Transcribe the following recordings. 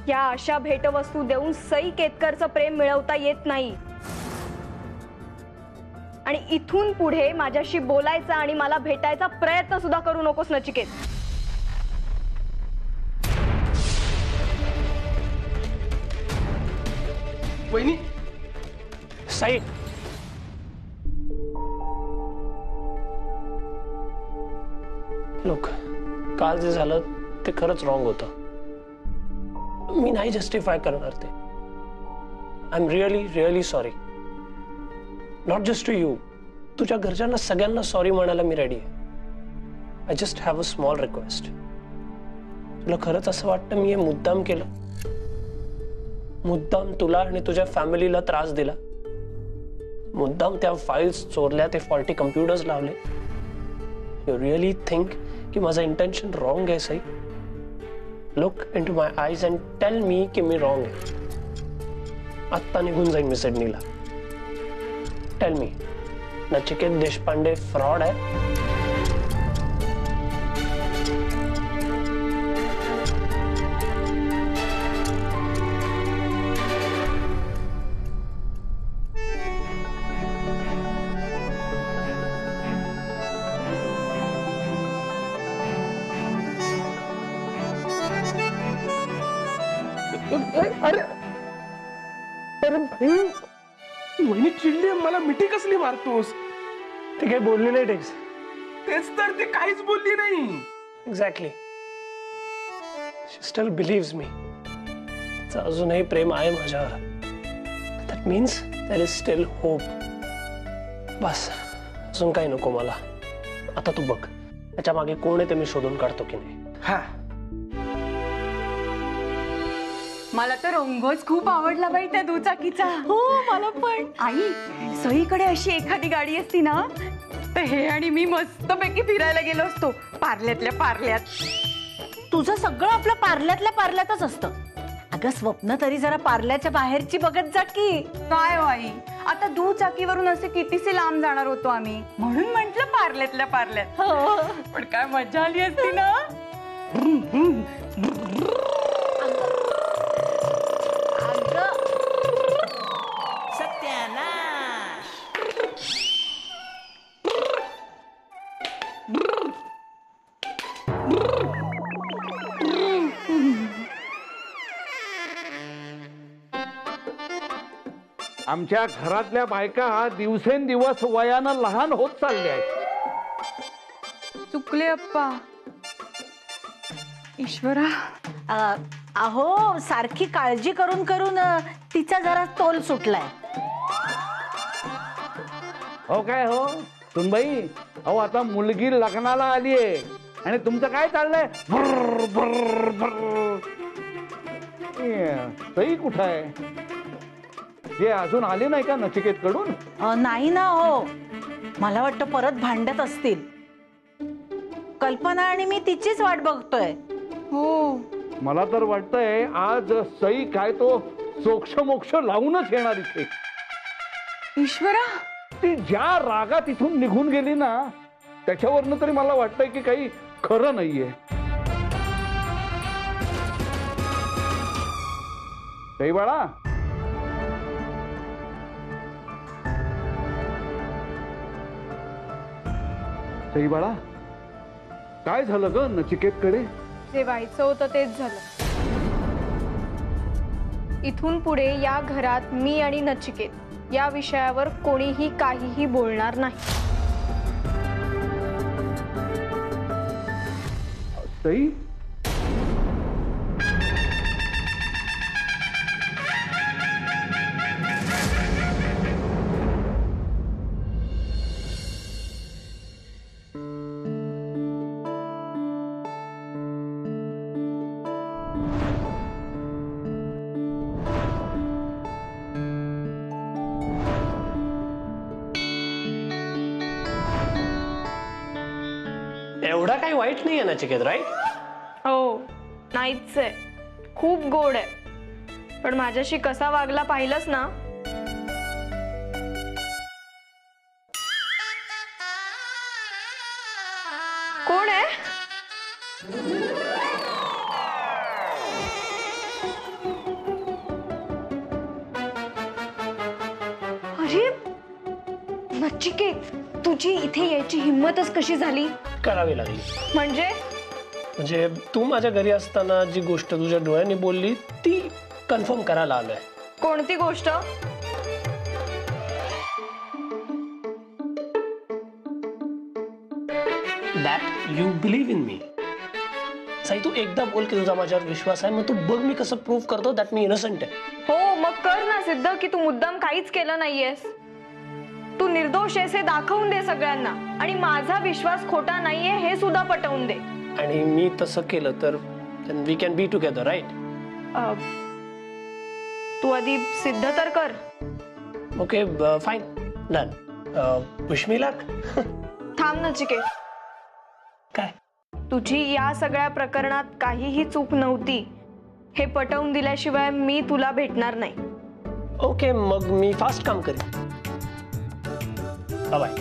या अशा भेटवस्तू देऊन सई केतकरचं प्रेम मिळवता येत नाही. आणि इथून पुढे माझ्याशी बोलायचा आणि मला भेटायचा प्रयत्न सुद्धा करू नकोस नचिकेत. वहिनी. सई, लोक काल जे झालं ते खरंच रॉंग होतं. मी नाही जस्टिफाय करणार ते. I am really really sorry. Not just to you, तुझ्या घरच्यांना सगळ्यांना सॉरी म्हणायला मी रेडी आहे. I just have a small request. तुला खरंच असं वाटतं मी हे मुद्दाम केलं? मुद्दाम तुला आणि तुझ्या फॅमिलीला त्रास दिला? मुद्दाम त्या फाइल्स चोरल्या, ते फॉल्टी कम्प्युटर्स लावले? यू रिअली थिंक की माझं इंटेन्शन रॉंग आहे Sai? Look into my eyes and tell me की मी रॉंग आहे. आत्ता निघून जाईन मी सिडनीला. Tell me, Nachiket Deshpande fraud आहे? अरे अरे भाई, वहिनी चिडली. मला मिठी कसली मारतोस? ते काही बोलली नाही टेक्स. तेच तर, ते काहीच बोलली नाही. Exactly. She still believes me. तिचं अजूनही प्रेम आहे माझ्यावर. That means there is still hope. बस, अजून काही नको मला. आता तू बघ त्याच्या मागे कोण आहे ते मी शोधून काढतो की नाही. हा, मला तर रंगच खूप आवडला बाई त्या दुचाकीचा. हो, मला पण. आई, सईकडे अशी एखादी गाडी असती ना तर हे आणि मी मस्तपैकी फिरायला गेलो असतो पार्ल्यातल्या पार्ल्यात. तुझं सगळं आपलं पार्ल्यातल्या पार्ल्यातच असतं. अगं स्वप्न तरी जरा पार्ल्याच्या बाहेरची बघत जा की. काय हो आई, आता दुचाकीवरून असे कितीसे लांब जाणार होतो आम्ही, म्हणून म्हंटल पार्ल्यातल्या पार्ल्यात. पण काय मजा आली असती ना. आमच्या घरातल्या बायका दिवसेंदिवस वयानं लहान होत चालल्या आहेत. चुकले अप्पा. ईश्वरा. अहो, सारखी काळजी करून करून तिचा जरा तोल सुटलाय. हो काय हो सुनबाई, अहो आता मुलगी लग्नाला आलीये आणि तुमचं काय चाललंय? भर भर भर. सई कुठं आहे? जे अजून आले नाही का नचिकेत कडून? नाही ना हो, मला वाटतं परत भांडत असतील. कल्पना आणि मी तिचीच वाट बघतोय. हो, मला तर वाटतंय आज सई काय तो सोक्ष मोक्ष लावूनच येणार इथे. ईश्वरा, ती ज्या रागात इथून निघून गेली ना त्याच्यावरनं तरी मला वाटतंय की काही खरं नाहीये. सई बाळा, सई बाळा, काय झालं ग नचिकेतकडे? जे व्हायचं होतं तेच झालं. इथून पुढे या घरात मी आणि नचिकेत या विषयावर कोणीही काहीही बोलणार नाही. सई, एवढा काही वाईट नाहीये नचिकेत, राईट? हो, नाहीच आहे. खूप गोड आहे. पण माझ्याशी कसा वागला पाहिलंस ना. कोण आहे? नचिकेत, तुझी इथे यायची हिंमतच कशी झाली? करावी लागली. म्हणजे तू माझ्या घरी असताना जी गोष्ट तुझ्या डोळ्यांनी बोलली ती कन्फर्म करायला आलोय. कोणती गोष्ट? दॅट यू बिलीव्ह इन मी. साई, तू एकदा बोल की तुझा माझ्यावर विश्वास आहे, मग तू बघ मी कसं प्रूव्ह करतो दॅट मी इनोसंट आहे. हो, मग कर ना सिद्ध की तू मुद्दाम काहीच केलं नाहीयेस. तू निर्दोष आहेस हे दाखवून दे सगळ्यांना, आणि माझा विश्वास खोटा नाहीये हे सुद्धा पटवून दे. आणि मी तसं केलं तर we can be together, right? तू आधी सिद्ध तर कर. Okay, fine, done. Wish me luck. थांब नचिकेत, काय? तुझी या सगळ्या प्रकरणात काहीही चूक नव्हती हे पटवून दिल्याशिवाय मी तुला भेटणार नाही. ओके, मग मी फास्ट काम करेन. बाय.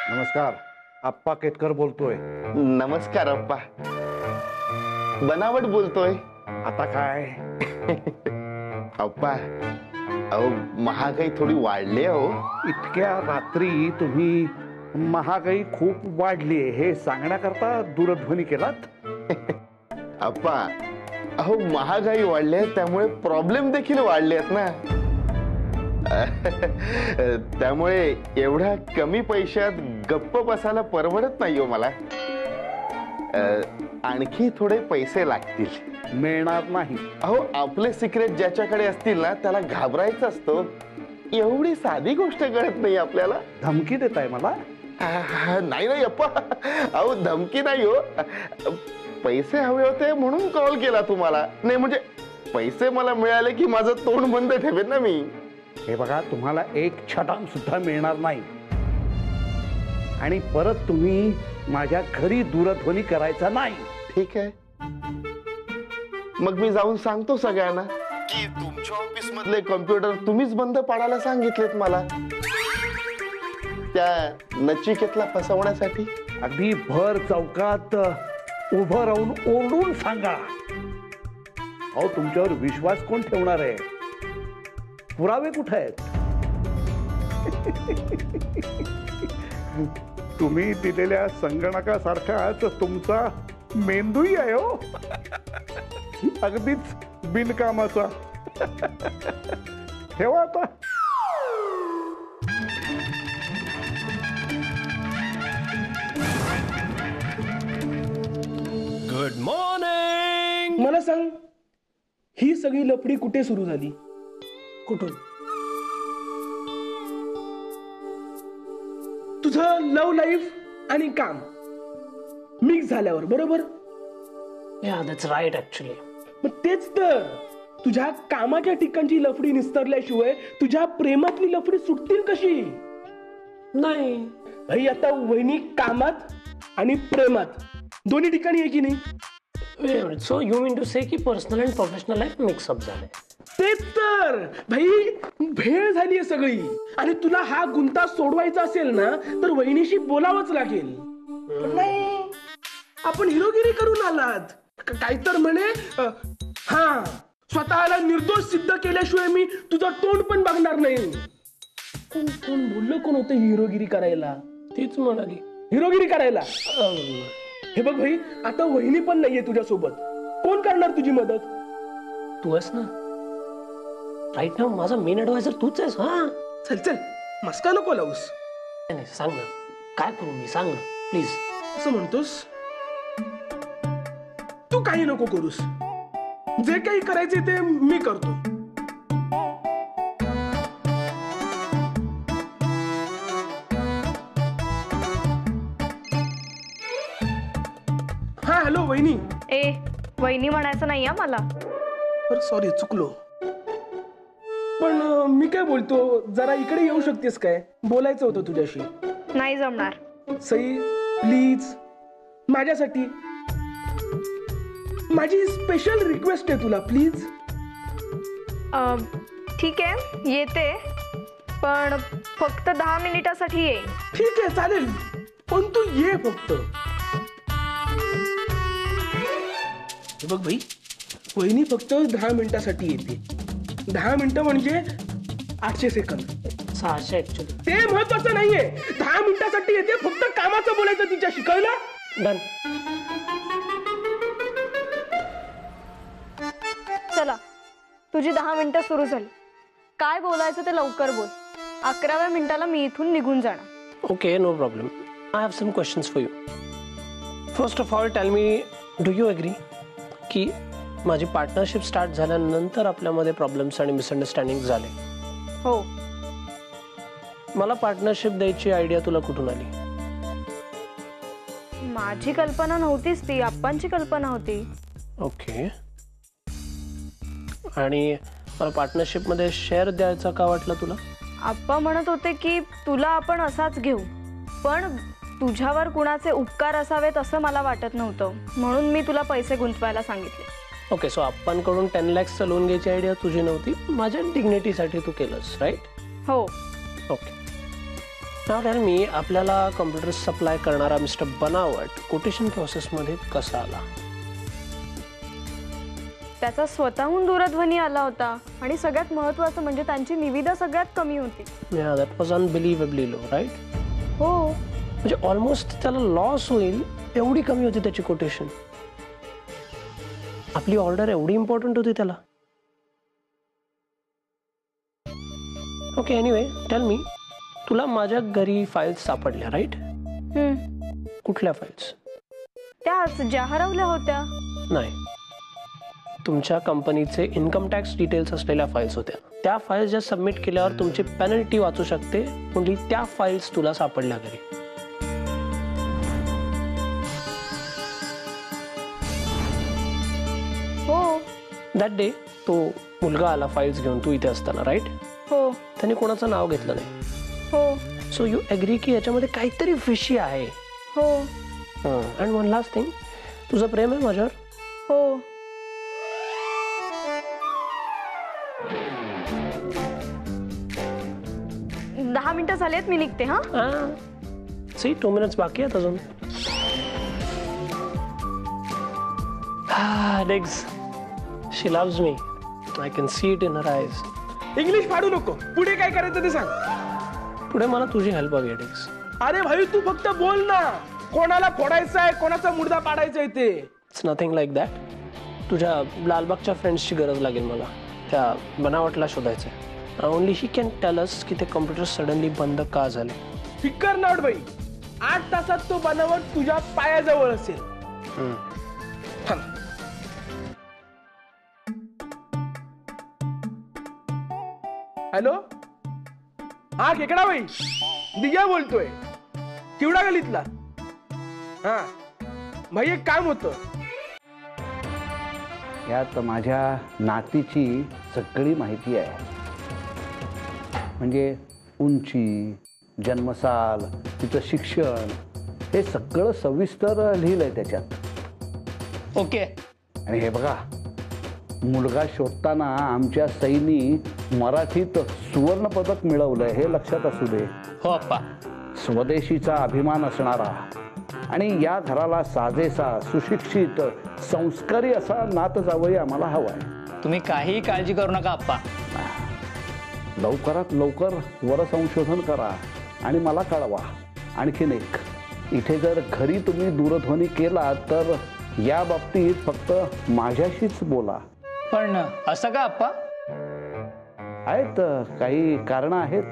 नमस्कार, आप्पा केतकर बोलतोय. नमस्कार अप्पा. बनावट बोलतोय. आता काय? अप्पा, अहो महागाई थोडी वाढली अहो. इतक्या रात्री तुम्ही महागाई खूप वाढली हे सांगण्याकरता दूरध्वनी केलात? अप्पा, अहो महागाई वाढली आहे त्यामुळे प्रॉब्लेम देखील वाढले आहेत ना. त्यामुळे एवढ्या कमी पैशात गप्प बसायला परवडत नाही हो मला. आणखी थोडे पैसे लागतील. मिळणार नाही. अहो आपले सिक्रेट ज्याच्याकडे असतील ना त्याला घाबरायचं असतो. एवढी साधी गोष्ट कळत नाही आपल्याला. धमकी देताय मला? नाही नाही अप्पा, अहो धमकी नाही हो. पैसे हवे होते म्हणून कॉल केला तुम्हाला. नाही म्हणजे पैसे मला मिळाले की माझं तोंड बंद ठेवेन ना मी. हे बघा, तुम्हाला एक छटाम सुद्धा मिळणार नाही, आणि परत तुम्ही माझ्या घरी दूरध्वनी करायचा नाही. ठीक आहे, मग मी जाऊन सांगतो सगळ्यांना की तुमच्या ऑफिस मधले कॉम्प्युटर तुम्हीच बंद पाडायला सांगितलेत मला त्या नचिकेतला फसवण्यासाठी. अगदी भर चौकात उभं राहून ओरडून सांगा. अहो तुमच्यावर विश्वास कोण ठेवणार आहे? पुरावे कुठे आहेत? तुम्ही दिलेल्या संगणकासारखाच तुमचा मेंदूही आहे हो. अगदीच बिनकामाचा. ठेवा आता. Good morning. मला सांग, ही सगळी लफडी कुठे सुरू झाली? कुठून? तुझं लव्ह लाईफ आणि काम मिक्स झाल्यावर, बरोबर? Yeah, that's right actually. मग तेच तर, तुझ्या कामाच्या ठिकाणची लफडी निस्तरल्याशिवाय तुझ्या प्रेमातली लफडी सुटतील कशी? नाही भाई, आता वहिनी कामात आणि प्रेमात दोन्ही ठिकाणी आहे की नाही? So you mean to say की personal and professional life mixup झालंय. तेच तर भाई, भेळ झालीये सगळी. आणि तुला हा गुंता सोडवायचा असेल ना तर वहिनीशी बोलावंच लागेल. पण नाही, आपण हिरोगिरी करून आलात. काय तर म्हणे, हा स्वतःला निर्दोष सिद्ध केल्याशिवाय मी तुझं तोंड पण बघणार नाही. कोण बोललं? कोण होतं हिरोगिरी करायला? तीच म्हणाली हिरोगिरी करायला. हे बघ भाई, आता वहिनी पण नाहीये तुझ्यासोबत. कोण करणार तुझी मदत? तू आहेस ना राईट नाव. माझा मेन ऍडवायझर तूच आहेस. हा चल चल, मस्का नको लावूस. नाही सांग ना, काय करू मी? सांग ना प्लीज. असं म्हणतोस? तू काही नको करूस. जे काही करायचे ते मी करतो. हा, हॅलो वहिनी. ए, वहिनी म्हणायचं नाही मला. सॉरी, चुकलो. पण मी काय बोलतो, जरा इकडे येऊ शकतेस काय? बोलायचं होतं तुझ्याशी. नाही जमणार. सई प्लीज, माझ्यासाठी. माझी स्पेशल रिक्वेस्ट आहे तुला, प्लीज. ठीक आहे, येते, पण फक्त 10 मिनिटासाठी ये. ठीक आहे, चालेल, पण तू ये फक्त. हे बघ भाई, वहिनी फक्त 10 मिनिटासाठी येते. 10 मिनिटं म्हणजे 800 सेकंद. 600 ऍक्च्युली. ते महत्वाचं नाहीये. 10 मिनिटासाठी येते, फक्त कामाचं बोलायचं तिच्याशी, कळलं? डन. चला, तुझी 10 मिनिटं सुरू झाली. काय बोलायचं ते लवकर बोल. 11व्या मिनिटाला मी इथून निघून जाणार. Okay, no problem. I have some questions for you. First of all tell me, do you agree की माझी पार्टनरशिप स्टार्ट झाल्यानंतर आपल्यामध्ये प्रॉब्लेम्स आणि मिसअंडरस्टँडिंग झाले? हो. मला पार्टनरशिप द्यायची आयडिया तुला कुठून आली? माझी कल्पना नव्हतीच ती, आप्पांची कल्पना होती. ओके. आणि मला पार्टनरशिप मध्ये शेअर द्यायचा का वाटलं तुला? आप्पा म्हणत होते की तुला आपण असाच घेऊ, पण तुझ्यावर कुणाचे उपकार असावेत असं मला वाटत नव्हतं, म्हणून मी तुला पैसे गुंतवायला सांगितले. ओके, सो आप्पांकडून 10 lakhचं लोन घ्यायची आयडिया तुझी नव्हती, माझ्या डिग्निटीसाठी तू केलंस, राईट? हो. ओके. नाव टेल मी, आपल्याला कम्प्युटर सप्लाय करणारा मिस्टर बनावट कोटेशन प्रोसेसमध्ये कसा आला? त्याचा स्वतःहून दूरध्वनी आला होता, आणि सगळ्यात महत्वाचं म्हणजे त्यांची निविदा सगळ्यात कमी होती. That was unbelievably low, right? हो. म्हणजे ऑलमोस्ट त्याला लॉस होईल एवढी कमी होती त्याची कोटेशन. आपली ऑर्डर एवढी इम्पॉर्टंट होती त्याला. ओके, एनिवे टेल मी, तुला माझ्या घरी फाईल्स सापडल्या, राईट? कुठल्या फाईल्स? त्याच ज्या हरवल्या होत्या. नाही, तुमच्या कंपनीचे इन्कम टॅक्स डिटेल्स असलेल्या फाईल्स होत्या. त्या फाईल्स ज्या सबमिट केल्यावर तुमची पेनल्टी वाचू शकते, ओन्ली त्या फाईल्स तुला सापडल्या घरी. हो. दॅट डे तो मुलगा आला फाईल्स घेऊन, तू इथे असताना, राईट? हो. त्याने कोणाचं नाव घेतलं नाही. हो. सो यू एग्री की याच्यामध्ये काहीतरी फिशी आहे. हो. अँड वन लास्ट थिंग, तुझं प्रेम आहे माझ्यावर? हो. दहा मिनिटं झालेत, मी निघते. हा. सी 2 minutes बाकी आहेत अजून. Diggs, she loves me. I can see it in her eyes. English फाडू नको. पुढे काय करायचं ते सांग. पुढे मला तुझी हेल्प हवी आहे, डिग्स. अरे भाई, तू फक्त बोल ना. कोणाला फोडायचं आहे, कोणाचा मुर्दा पाडायचा आहे ते. It's nothing like that. तुझ्या लालबागच्या फ्रेंड्सची गरज लागेल मला. त्या बनावटला शोधायचंय. Only he can tell us की ते कम्प्युटर सडनली बंद का झाले. फिकर नॉट भाई. 8 तासात तो बनावट तुझ्या पायाजवळ असेल. हॅलो, हा खेकडा भाई, दिग्या बोलतोय, चिवडा गलीतला. हा भाई, एक काम होतं. यात माझ्या नातीची सगळी माहिती आहे. म्हणजे उंची, जन्मसाल, तिचं शिक्षण, हे सगळं सविस्तर लिहिलंय त्याच्यात. ओके. आणि हे बघा, मुलगा शोधताना आमच्या सईनी मराठीत सुवर्ण पदक मिळवलंय, हे लक्षात असू दे. हो अप्पा. स्वदेशीचा अभिमान असणारा आणि या घराला साजेसा, सुशिक्षित, संस्कारी असा नात जावई आम्हाला हवाय. तुम्ही काही काळजी करू नका अप्पा. लवकरात लवकर वर संशोधन करा आणि मला कळवा. आणखीन एक, इथे जर घरी तुम्ही दूरध्वनी केला तर या बाबतीत फक्त माझ्याशीच बोला. पण असं का अप्पा? आहेत काही कारण आहेत.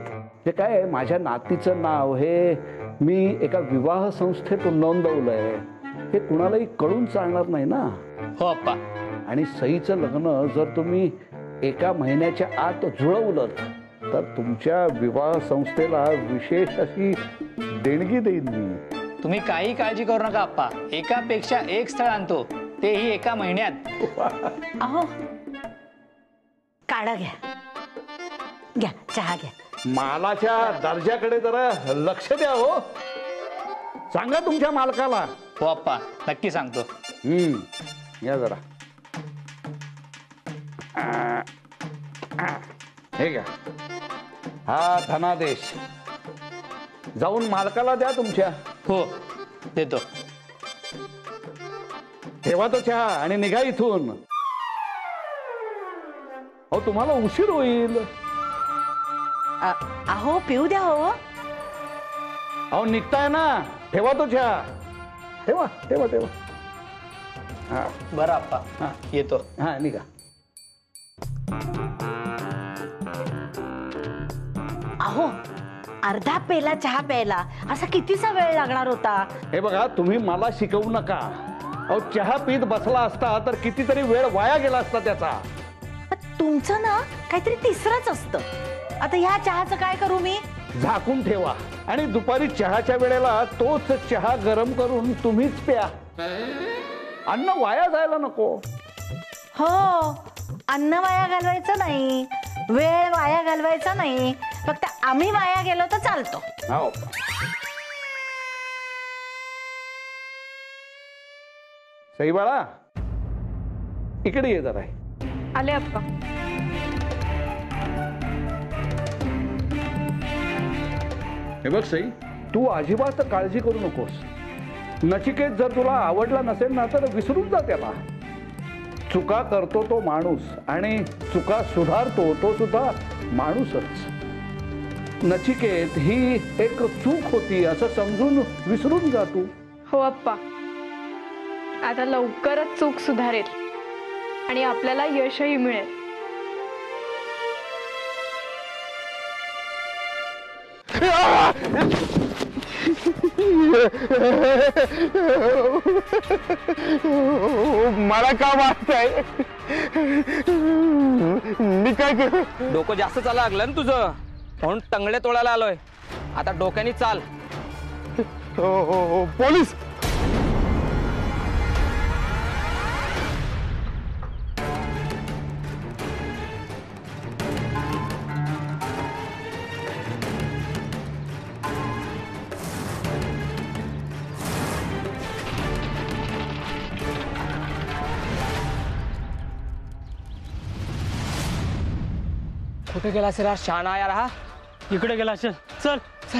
जे काय आहे, माझ्या नातीचं नाव हे मी एका विवाह संस्थेत नोंदवलंय. हे कुणालाही कळून चालणार नाही ना. हो अप्पा. आणि सईचं लग्न जर तुम्ही 1 महिन्याच्या आत जुळवलं तर तुमच्या विवाह संस्थेला विशेष अशी देणगी देईन मी. तुम्ही काही काळजी करू नका अप्पा. एकापेक्षा एक स्थळ आणतो, तेही 1 महिन्यात. अहो, काढा घ्या, घ्या चहा घ्या. मालाच्या दर्जाकडे जरा लक्ष द्या हो. सांगा तुमच्या मालकाला. हो अप्पा, नक्की सांगतो. या जरा. हे घ्या, हा धनादेश. जाऊन मालकाला द्या तुमच्या. हो, देतो. ठेवा तो चहा आणि निघा इथून. अहो तुम्हाला उशीर होईल. अहो पिऊ द्या हो. अहो निघताय ना, ठेवा तो चहा. ठेवा ठेवा ठेवा. हा बरं आप्पा, हा. येतो. हा निघा. अहो अर्धा पेला चहा प्यायला असा कितीसा वेळ लागणार होता. हे बघा, तुम्ही मला शिकवू नका. अहो चहा पीत बसला असता तर कितीतरी वेळ वाया गेला असता त्याचा. तुमचं ना काहीतरी तिसरंच असतं. आता ह्या चहाचं काय करू मी. झाकून ठेवा आणि दुपारी चहाच्या वेळेला तोच चहा गरम करून तुम्हीच प्या. अन्न वाया जायला नको. हो, अन्न वाया घालवायचं नाही, वेळ वाया घालवायचा नाही, फक्त आम्ही वाया गेलो तर चालतो. हो. सई बाळा, इकडे ये जरा. आले अप्पा. हे बघ सई, तू अजिबात काळजी करू नकोस. नचिकेत जर तुला आवडला नसेल ना तर विसरून जा त्याला. चुका करतो तो माणूस आणि चुका सुधारतो तो सुद्धा माणूसच. नचिकेत ही एक चूक होती असं समजून विसरून जा तू. हो अप्पा, आता लवकरच चूक सुधारेल आणि आपल्याला यशही मिळेल. मला का वाटतंय मी काय करू. डोकं जास्त चाला लागलं ना तुझं, म्हणून टंगडे तोडायला आलोय. आता डोक्याने चाल. हो पोलीस. कुठे गेला असेल हा शहाणा यार. हा इकडे गेला असेल. चल चल.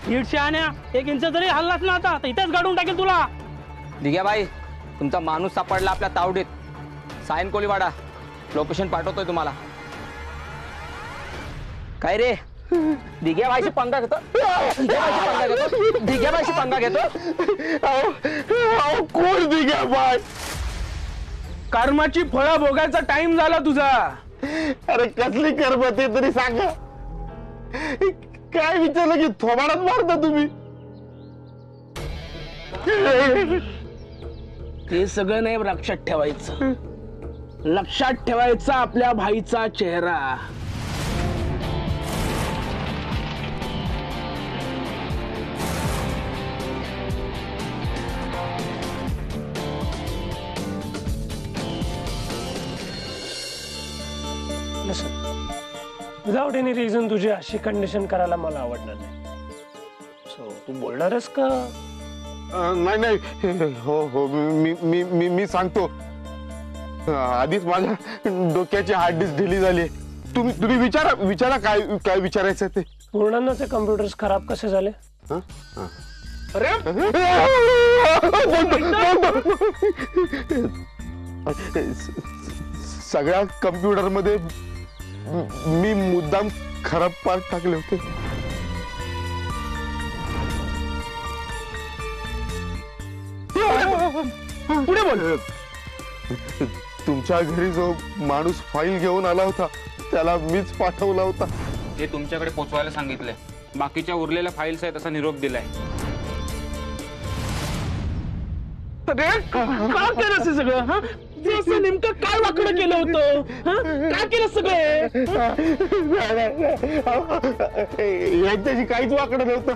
नीटशे आण्या, 1 इंच जरी हल्लाच ना आता तर इथेच गाडून टाकेल तुला. दिग्या बाई, तुमचा माणूस सापडला आपल्या तावडीत. सायन कोलीवाडा. लोकेशन पाठवतोय तुम्हाला. काय रे, दिग्या बाईशी पंगा घेतो. दिग्या बाईशी पंगा घेतो. कोण दिघ्या बाय. कर्माची फळं भोगायचा टाइम झाला तुझा. अरे कसली कर्मती तरी सांगा. काय विचारलं की थोबाडात मारता तुम्ही. ते सगळं नाही लक्षात ठेवायचं. लक्षात ठेवायचा आपल्या भाईचा चेहरा. विदाउट एनी रिझन तुझी अशी कंडिशन करायला मला आवडणार नाही. सो तू बोलणारच का. नाही नाही हो हो मी सांगतो. आधीच माझ्या डोक्याची हार्ड डिस्क ढिली झाली. तुम्ही विचारा काय विचारायचं ते. पूर्णांनाचे कम्प्युटर्स खराब कसे झाले. सगळ्या कम्प्युटर मध्ये मी मुद्दाम खराब पार्ट टाकले होते. पुढे बोल. तुमच्या घरी जो माणूस फाईल घेऊन आला होता त्याला मीच पाठवला होता. ते तुमच्याकडे पोचवायला सांगितलंय. बाकीच्या उरलेल्या फाईल्स आहेत असा निरोप दिलाय. का केलं असं सगळं हा? तू असं नेमकं काय वाकडं केलं होतं हा? काय केलं सगळं यांच्याशी काहीच वाकडं नव्हतं.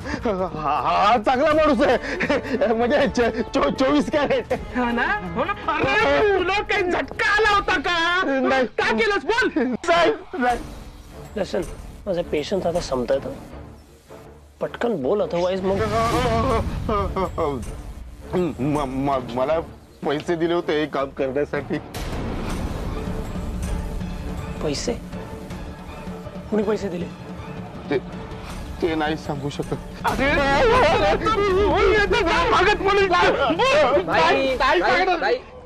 हा चांगला माणूस आहे म्हणजे 24 कॅरेट. हा ना हो ना. अरे तुला काही झटका आला होता का? नाही. काय केलंस बोल. लसन माझं पेशन्स आता संपतायत. पटकन बोल, अदरवाईज मग मला पैसे दिले होते हे काम करण्यासाठी. पैसे कोणी पैसे दिले? ते नाही सांगू शकत.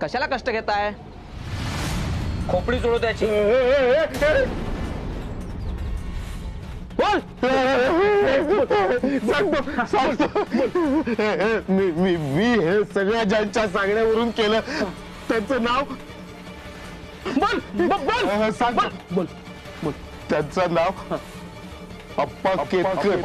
कशाला कष्ट घेताय? खोपडी सोडू त्याची. बोल. सांगतो. मी हे सगळ्या ज्यांच्या सांगण्यावरून केलं त्यांचं नाव बोल. सांग बोल. त्यांचं नाव अप्पा केतकर.